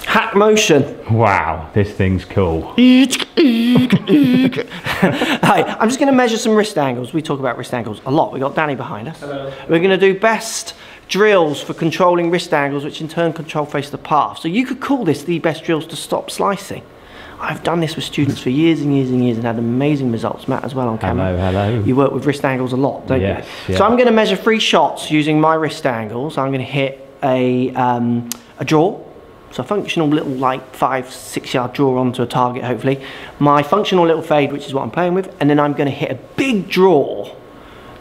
Hack motion. Wow, this thing's cool. Hi, I'm just going to measure some wrist angles. We talk about wrist angles a lot. We've got Danny behind us. Hello. We're going to do best drills for controlling wrist angles, which in turn control face of the path. So you could call this the best drills to stop slicing. I've done this with students for years and years and years and had amazing results. Matt as well on camera. Hello. You work with wrist angles a lot, don't you? Yeah. So I'm going to measure 3 shots using my wrist angles. I'm going to hit a draw. So a functional little like 5-6 yard draw onto a target hopefully. My functional little fade, which is what I'm playing with, and then I'm going to hit a big draw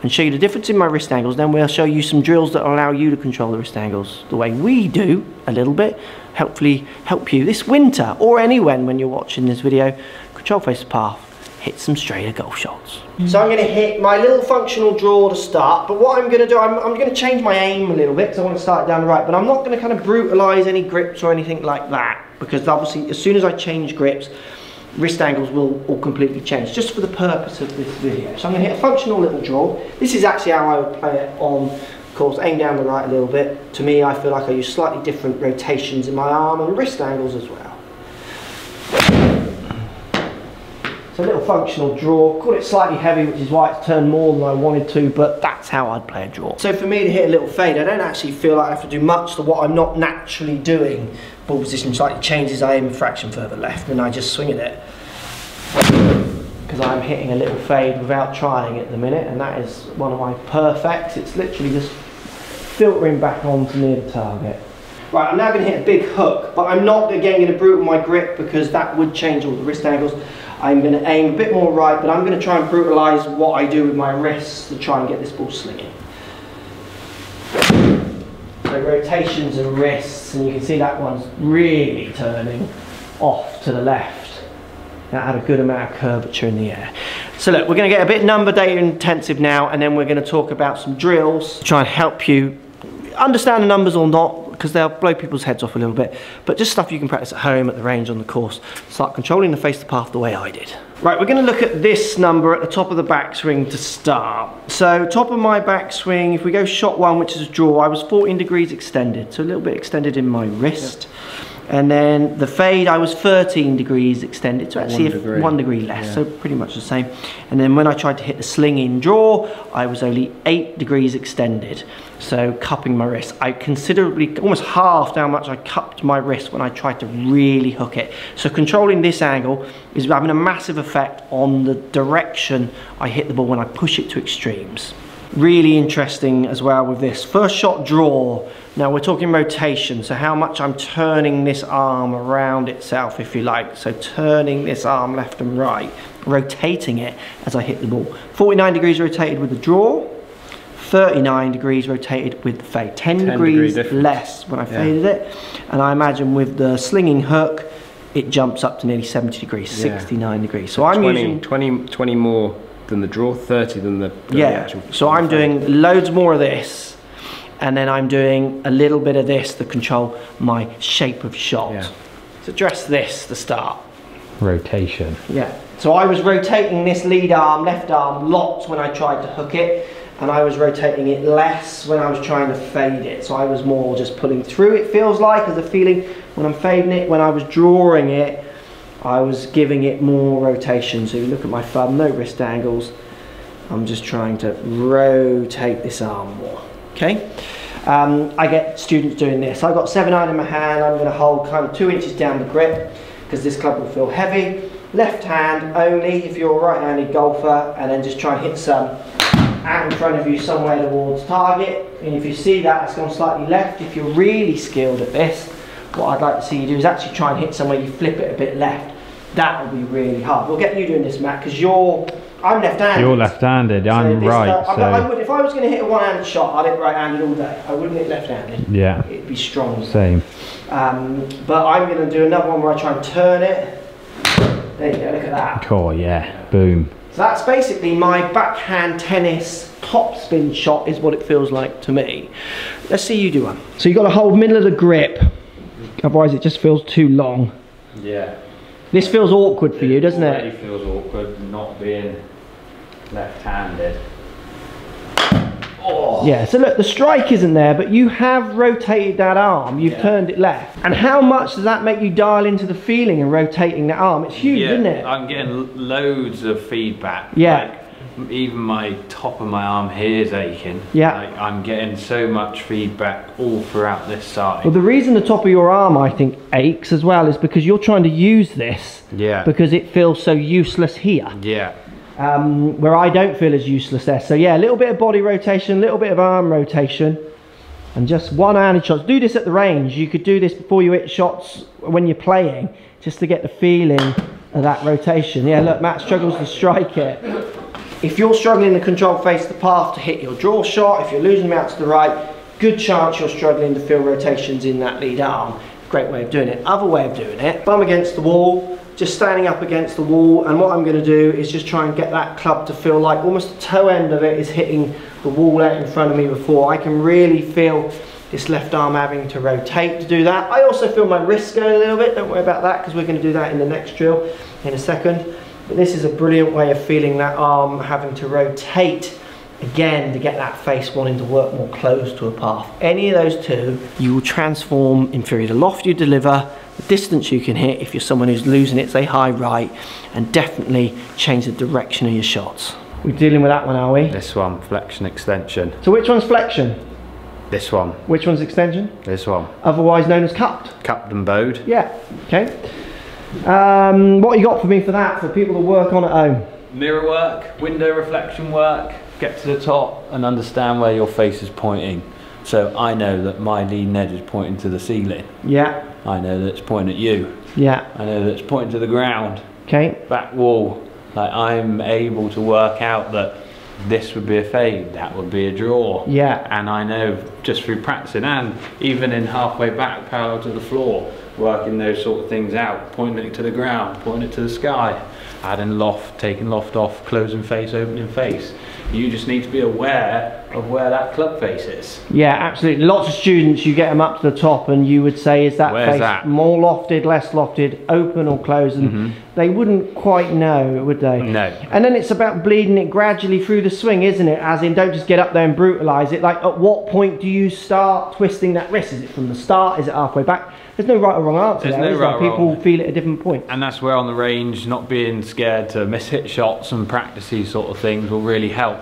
and show you the difference in my wrist angles. Then we'll show you some drills that will allow you to control the wrist angles the way we do a little bit. Hopefully help you this winter or anywhen when you're watching this video. Control face the path, hit some straighter golf shots. So I'm going to hit my little functional draw to start, but what I'm going to do, I'm going to change my aim a little bit because I want to start down the right, but I'm not going to kind of brutalise any grips or anything like that, because obviously as soon as I change grips, wrist angles will all completely change, just for the purpose of this video. So I'm going to hit a functional little draw. This is actually how I would play it on course, aim down the right a little bit. To me, I feel like I use slightly different rotations in my arm and wrist angles as well. So a little functional draw, call it slightly heavy, which is why it's turned more than I wanted to, but that's how I'd play a draw. So for me to hit a little fade, I don't actually feel like I have to do much to what I'm not naturally doing. Ball position slightly changes, I aim a fraction further left and I just swing at it. Because I'm hitting a little fade without trying it at the minute, and that is one of my perfects. It's literally just filtering back onto near the target. Right, I'm now going to hit a big hook, but I'm not again going to brutal my grip because that would change all the wrist angles. I'm going to aim a bit more right, but I'm going to try and brutalise what I do with my wrists to try and get this ball slinging. So rotations and wrists, and you can see that one's really turning off to the left. That had a good amount of curvature in the air. So look, we're going to get a bit number data intensive now, and then we're going to talk about some drills to try and help you understand the numbers or not, because they'll blow people's heads off a little bit, but just stuff you can practice at home, at the range, on the course. Start controlling the face of the path the way I did. Right, we're going to look at this number at the top of the backswing to start. So top of my backswing, if we go shot 1, which is a draw, I was 14 degrees extended, so a little bit extended in my wrist. Yep. And then the fade, I was 13 degrees extended, so actually 1 degree less, yeah. So pretty much the same. And then when I tried to hit the sling in draw, I was only 8 degrees extended, so cupping my wrist. I considerably, almost halved how much I cupped my wrist when I tried to really hook it. So controlling this angle is having a massive effect on the direction I hit the ball when I push it to extremes. Really interesting as well with this. First shot draw. Now we're talking rotation, so how much I'm turning this arm around itself, if you like. So turning this arm left and right, rotating it as I hit the ball. 49 degrees rotated with the draw, 39 degrees rotated with the fade. 10 degrees less when I faded it. And I imagine with the slinging hook, it jumps up to nearly 70 degrees, 69 degrees. So I'm using 20 more than the draw, 30 than the actual. So I'm doing loads more of this, and then I'm doing a little bit of this to control my shape of shot. Yeah. So address this to start. Rotation. Yeah. So I was rotating this lead arm, left arm, lots when I tried to hook it, and I was rotating it less when I was trying to fade it. So I was more just pulling through, it feels like, as a feeling when I'm fading it. When I was drawing it, I was giving it more rotation. So you look at my thumb, no wrist angles. I'm just trying to rotate this arm more. Okay. I get students doing this. I've got 7-iron in my hand. I'm going to hold kind of 2 inches down the grip because this club will feel heavy. Left hand only if you're a right-handed golfer, and then just try and hit some out in front of you somewhere towards target. And if you see that, it's gone slightly left. If you're really skilled at this, what I'd like to see you do is actually try and hit somewhere you flip it a bit left. That will be really hard. We'll get you doing this, Matt, because I'm left-handed. You're left-handed, so I'm right. I would, if I was going to hit a one-handed shot, I'd hit right-handed all day. I wouldn't hit left-handed. Yeah. It'd be strong. Same. But I'm going to do another one where I try and turn it. There you go, look at that. Cool, yeah. Boom. So that's basically my backhand tennis top spin shot is what it feels like to me. Let's see you do one. So you've got to hold middle of the grip. Otherwise it just feels too long. Yeah. This feels awkward for you, doesn't it? It feels awkward not being left-handed. Oh. Yeah, so look, the strike isn't there, but you have rotated that arm, you've turned it left. And how much does that make you dial into the feeling and rotating that arm? It's huge, isn't it? I'm getting loads of feedback. Yeah. Like, even my top of my arm here is aching. Yeah. Like, I'm getting so much feedback all throughout this side. Well, the reason the top of your arm, I think, aches as well is because you're trying to use this because it feels so useless here. Yeah. Where I don't feel as useless there. So yeah, a little bit of body rotation, a little bit of arm rotation, and just one-handed shots. Do this at the range. You could do this before you hit shots when you're playing, just to get the feeling of that rotation. Yeah, look, Matt struggles to strike it. If you're struggling to control face the path to hit your draw shot, if you're losing them out to the right, good chance you're struggling to feel rotations in that lead arm. Great way of doing it. Other way of doing it, bum against the wall, just standing up against the wall, and what I'm going to do is just try and get that club to feel like almost the toe end of it is hitting the wall out in front of me before. I can really feel this left arm having to rotate to do that. I also feel my wrist going a little bit, don't worry about that because we're going to do that in the next drill in a second. But this is a brilliant way of feeling that arm having to rotate again to get that face wanting to work more close to a path. Any of those two, you will transform inferior to loft you deliver, the distance you can hit if you're someone who's losing it, say high right, and definitely change the direction of your shots. We're dealing with that one, are we? This one, flexion extension. So which one's flexion? This one. Which one's extension? This one. Otherwise known as cupped. Cupped and bowed. Yeah, okay. What you got for me for that, for people to work on at home? Mirror work, window reflection work, get to the top and understand where your face is pointing. So I know that my leading edge is pointing to the ceiling. Yeah. I know that it's pointing at you. Yeah. I know that it's pointing to the ground. Okay. Back wall. Like I'm able to work out that this would be a fade, that would be a draw. Yeah. And I know just through practicing and even in halfway back parallel to the floor, working those sort of things out, pointing it to the ground, pointing it to the sky, adding loft, taking loft off, closing face, opening face. You just need to be aware of where that club face is. Yeah, absolutely. Lots of students, you get them up to the top and you would say, is that Where's face that? more lofted, less lofted, open or closed? And they wouldn't quite know, would they? No. And then it's about bleeding it gradually through the swing, isn't it? As in, don't just get up there and brutalise it. Like, at what point do you start twisting that wrist? Is it from the start? Is it halfway back? There's no right or wrong answer there, is there? People feel it at different points. And that's where on the range, not being scared to miss hit shots and practice these sort of things will really help.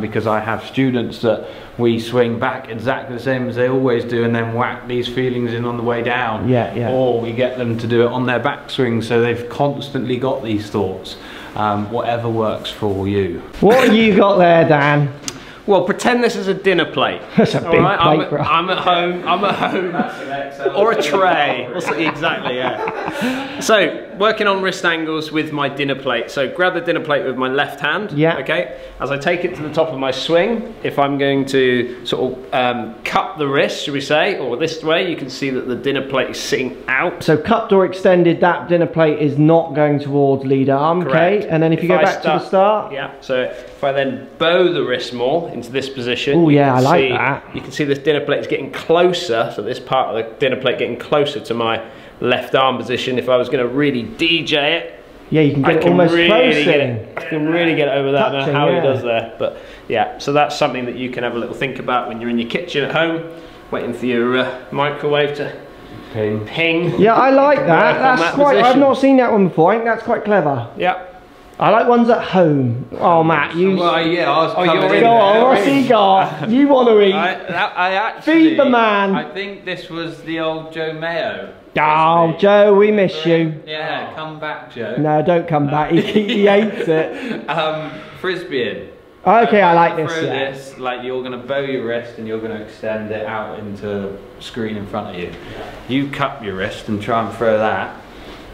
Because I have students that we swing back exactly the same as they always do and then whack these feelings in on the way down. Yeah, yeah. Or we get them to do it on their backswing so they've constantly got these thoughts. Whatever works for you. What have you got there, Dan? Well, pretend this is a dinner plate. That's a big plate, bro. I'm at home. Or a tray. Exactly, yeah. So, working on wrist angles with my dinner plate. So, grab the dinner plate with my left hand. Yeah. Okay. As I take it to the top of my swing, if I'm going to sort of cup the wrist, should we say, or this way, you can see that the dinner plate is sitting out. So cupped or extended, that dinner plate is not going towards lead arm. Correct. Okay. And then if you go back to the start. Yeah. So if I then bow the wrist more into this position. Oh yeah, I like that. You can see this dinner plate is getting closer. So this part of the dinner plate getting closer to my left arm position. If I was going to really DJ it. Yeah, you can get it almost close. I can really get it over that. I don't know how yeah. he does there. But yeah, so that's something that you can have a little think about when you're in your kitchen at home, waiting for your microwave to ping. Yeah, I like that. That's quite, position. I've not seen that one before. I think that's quite clever. Yeah. I like ones at home. Oh, Matt, you... Well, yeah, I was coming you're in Go on, there. what's he got? You want to eat? I actually... Feed the man. I think this was the old Joe Mayo. Oh, Joe, we miss you. Yeah, come back, Joe. No, don't come back. He hates it. Frisbeeing. Okay, I like this. Throw Yeah. this, like you're going to bow your wrist and you're going to extend it out into the screen in front of you. You cup your wrist and try and throw that.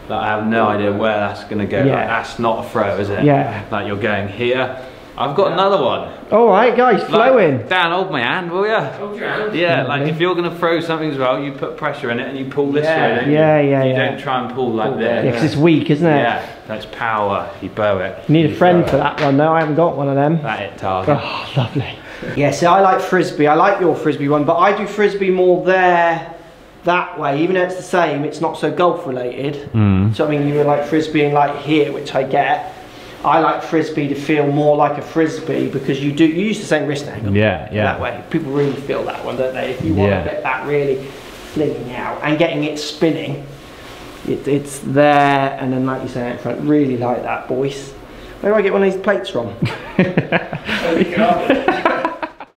Like, I have no idea where that's going to go. Yeah. Like, that's not a throw, is it? Yeah. Like you're going here. I've got another one. All right, guys, flowing. Like, Dan, hold my hand, will you? Hold your hand. Yeah, like if you're going to throw something as well, you put pressure in it and you pull this Yeah. way. Don't Yeah, you? yeah, You yeah. don't try and pull like this. Yeah, because it's weak, isn't it? Yeah, that's power. You bow it. You need a friend for that one, though. I haven't got one of them. That it, target. Oh, lovely. Yeah, see, I like Frisbee. I like your Frisbee one, but I do Frisbee more there, that way. Even though it's the same, it's not so golf related. So I mean, you were like Frisbee and like here, which I get. I like frisbee to feel more like a frisbee because you use the same wrist angle. Yeah, yeah. That way, people really feel that one, don't they? If you want to get that really flinging out and getting it spinning, it's there, and then like you say out front, really like that, boys. Where do I get one of these plates from?